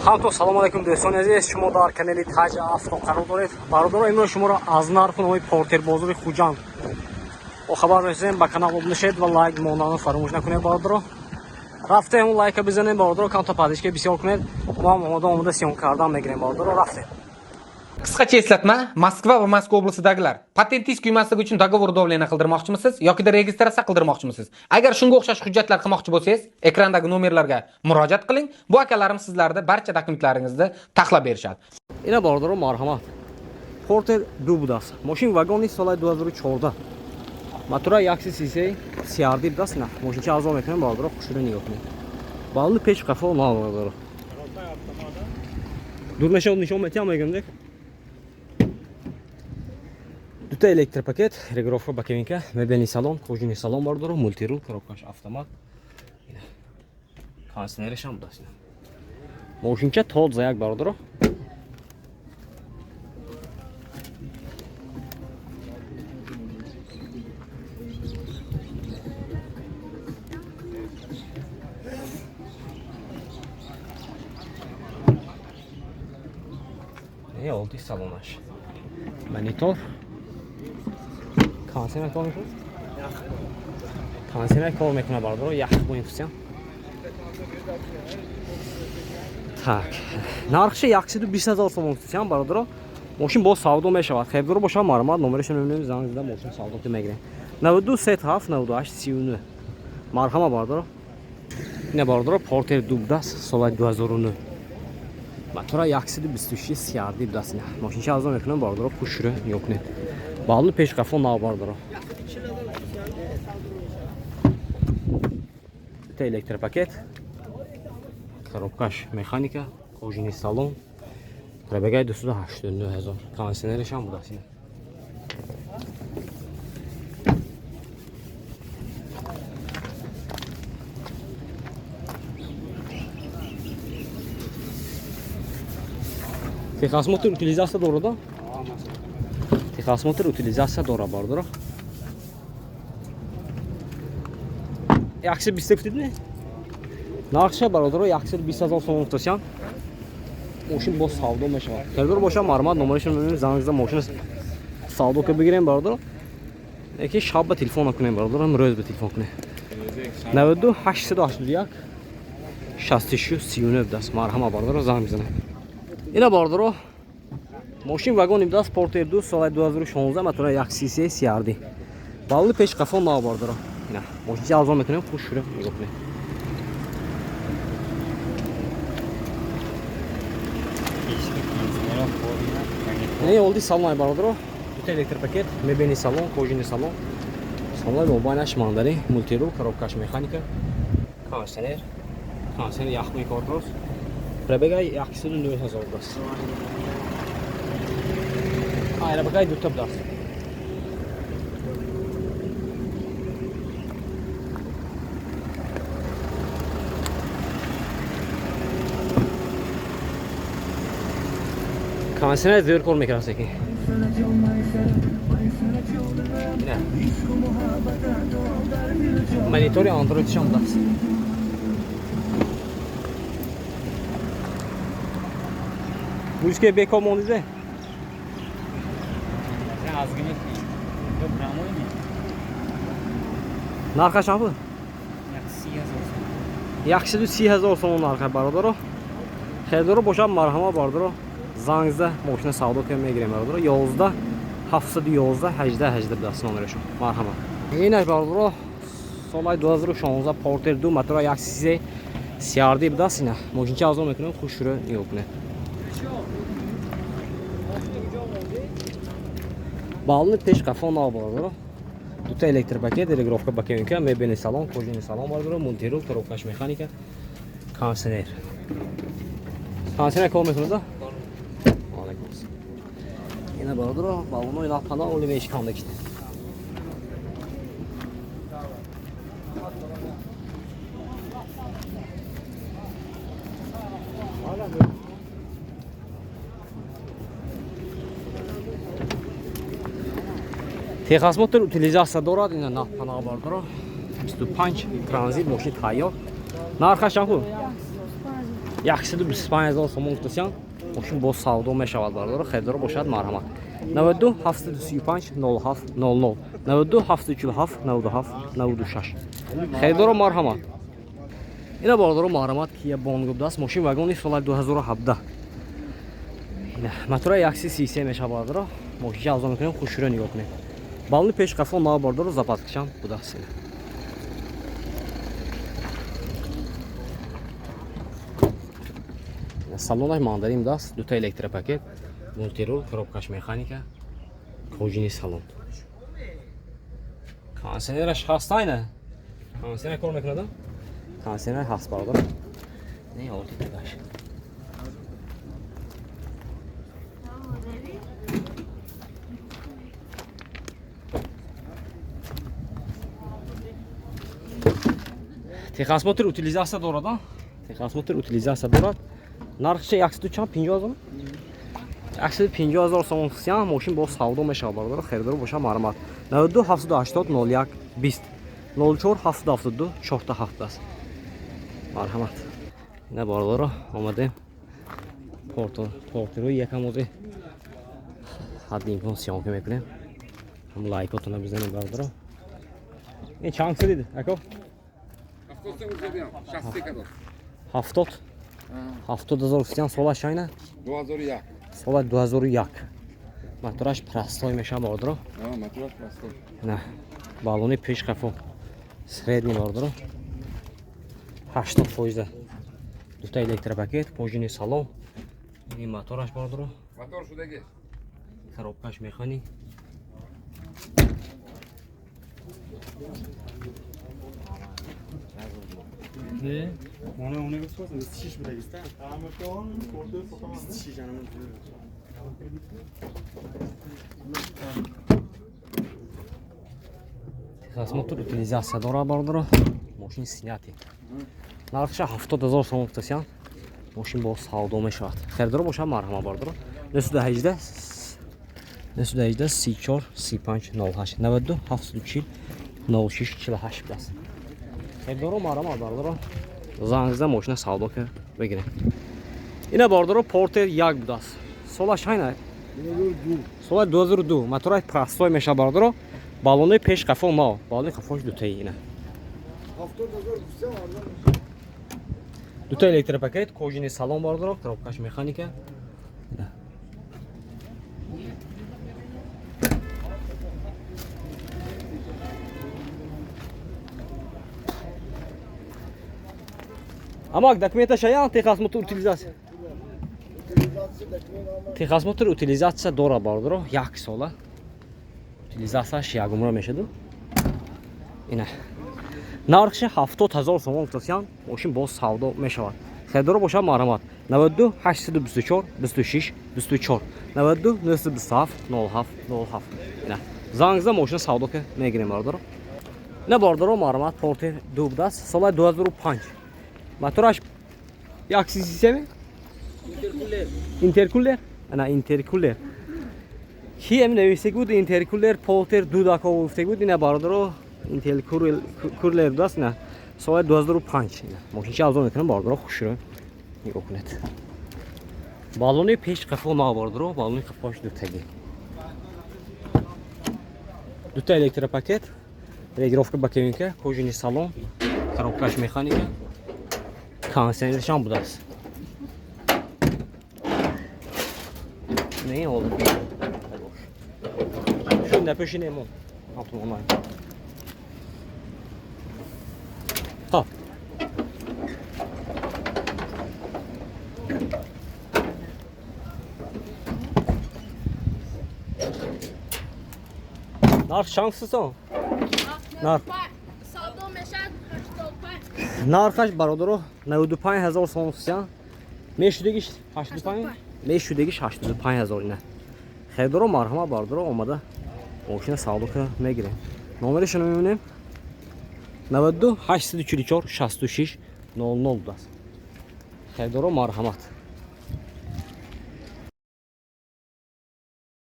همتون سلام علیکم دوستان عزیز، شما در کانال تاج افتا قرار دارید. برادر امروز شما را از نرخ نوع پورتر بازار خوجند با خبر رسیدیم. به کانال عضو شید و لایک موندن فراموش نکنید. برادر رفته اون لایک بزنید. برادر کانال پادشکی بسیار کنید. ما اومده سیون کردن میگیریم. برادر رفته. Qisqacha eslatma, Moskva va Moskva oblasidagilar patentingiz kuymasligi uchun dogovor davlena qildirmoqchimisiz yoki registratsiya qildirmoqchimisiz? Agar shunga o'xshash hujjatlar qilmoqchi bo'lsangiz, ekrandagi nomerlarga murojaat qiling. Bu akalarim sizlarda barcha dokumentlaringizni taxlab berishadi. Ina برادر marhamat. Porter Dubdas. Moshin vagoni sola 2014. Motora yaksi sise siyardi das na. Moshin ki azam etmem برادر خوشونه نگاه کنید. بالو پیش قفا نه برادر. دورمشه اون نشون میتیم میگم Duta elektropaket, regirovka bakevinka, mebelni salon, kojini salon bordoro, multirul, коробкаш автомат. Kondisioneri ham bor. Moshincha to'd zayak bordoro. Ne oldu salonaş? Monitor. Kondisioner kol میکنه؟ kondisioner kol میکنه برادر. یخ با این فسیان. Tak. نرخش 120,000 so'm فسیان برادر. ماشین با savdo میشود. خیلی رو باشه مرمت نمرش نمیدونم زنگ زدم ماشین savdo که میگیریم. 92 7 98 39. مرحمت برادر. این برادر پورتر دوبداس سال 2009. موتور 126 سیاردی دست نه. ماشین چه ازم میکنم برادر پوشره yok ne. Bağlı peş kafa ne vardır o? Bir elektrik paket, коробкаш mekanika, kojini salon, prebegay 289,000. Kondisioneri ham bu dasine. Техосмотр утилизация doğru da? Техосмотр утилизация doğru bardır. Yaxşı bir ne? Narxı bardır. Yaxşı 20,000 so'm tutasyan. Moshin boş savdo meşa. Keldir boşa marmat numarasını zaningizda moshin savdo ka begiren bardır. Eki shab telefon akune bardır. Ham ro'z telefon akune. 92 881 63 39 das marhama bardır zaningizda. Ina bardır. Moshin vagon imdas Porter 2 سال 2016 motor 130 سیاردی. بالو پیش قفا نه bardır. نه. Moshin azam میکنم خوش شده نگاه کنید. Ne oldu salon bardır. Bu elektrik paket, mebelni salon, kojini salon. Salon mobaynash mandari, multirul, коробкаш mekanika. Kondisioner. Kondisioner yaxmi korpus. Prebegay 109,000 das. Aynen bakay dutab das. Kondisioner zor kol mekanası ki. Ne? Monitor Android şam das. Bu işe beko mondize. Narxa şapı? Yaxşı 30,000 so'm narxa barabaro. Xeyli boşam marhama bardır. Zangizda mashina savdo qilmay giring barabaro. 11 711 80 das nomerashim. Marhama. Yine barabaro. Solay 2016 Porter 2 motor 130 سیاردی بدست نه. ماشین چه ازم میکنم خوش رو نیوکنه. بالون پیش قفا نابارد. دوتا elektrik paket, regirovka bakevinka, mebelni salon, kojini salon bardır. Montirul, коробкаш mekanika, kondisioner. Kondisioner kol میکنه da? Aleyküm. Yine bardır. Balonu ile pana oli ve işkanda işte. Техосмотр утилизация дорад, ина на панал бардро. 25 транзит мошин тайёр. Нархаш чанд? 125,000 сомон гуфтасиям мошин боз савдо мешавад бардор херидор бошад марҳамат 92 735 07 00 92 747 97 96 херидор марҳамат ина бардор марҳамат Kia Bongo будааст мошин вагони соли 2017 ина мотора 133 мешавад бардор мошин авзо мекунем хушро нигоҳ кунем балони пешқафо нав бардор запаскашам будааст салонаш мандарин даст дута электропакет мультирул коробкаш механика кожини салон кондиционераш ҳастайна кондиционер кор мекунад кондиционер ҳаст бародар не оти тагаш техосмотр утилизация дорад техосмотр утилизация дорад нархи 150,000 150,000 сомон хусям мошин бо савдо мешавад бардор херидор боша марҳамат 92 780 01 20 04 772 470 марҳамат ина бардор омадем портиро якам ози ҳадди имкон сиёнка мекунем ҳам лайкотона бизанем бардор ин чанд сидид ако 70,000 хусям солаш айна 2001. соли 2001 мотораш простой меша бардор Мотор простой. на балони пешқафо средний бардор 80% дута электропакет пружинный салон ин мотораш бардор Мотор шудагиш. коробкаш механик Ne? Ona götürürsen 26 bile ister. Tamam bakalım. Orada fotoğraf 26 canım. техосмотр утилизация дора бардор мошин синяти нархша 70,000 сомон гуфтасиям мошин бо савдо мешавад херидор боша марҳама бардор 918 34 35 08 92 740 06 48 будааст херидоро марҳама бардор зангза мошина савдо ка бигирем ина бардор портер 1 будааст солаш айна соли 2002 мотора простой меша бардор балони пешқафо мав балони қафош дутаи ина 70,000 дута электропакет кожини салон бардор коробкаш механика ина амак документаша ян техосмотр утилизация техосмотр утилизация дора бардор 1 сола утилизацияш ягумра мешаду ина нархи 70,000 сомон гуфтасиям мошин боз савдо мешавад херидор боша марҳамат 92 824 26 24 92 927 07 07 ина зангза мошина савдо ка мегирем бардор ина бардор марҳамат портер 2 будааст соли 2005 мотораш 133 интеркулер ана интеркулер кием нависег буд интеркулер портер 2 дако гуфтег буд ина бардор интеркулер будааст ина соли 2005 ина мошинча авзо мекунем бардор хушро нигоҳ кунед балони пешқафо нав бардор балони қафош дутаги дута электропакет регировка ба кабинка кожини салон коробкаш механика кондиционершам будааст не олд шо напишинем автомобиль ха нарх шанссон нарх Savdo meşed 85. нархаш бародаро 95,000 сомон хусям мешудагиш 85 мешудагиш 85,000 ина херидоро марҳама бародаро омада мошина савдо ка мегирем номерашоно мебинем 92 844 66 00 будааст херидоро марҳамат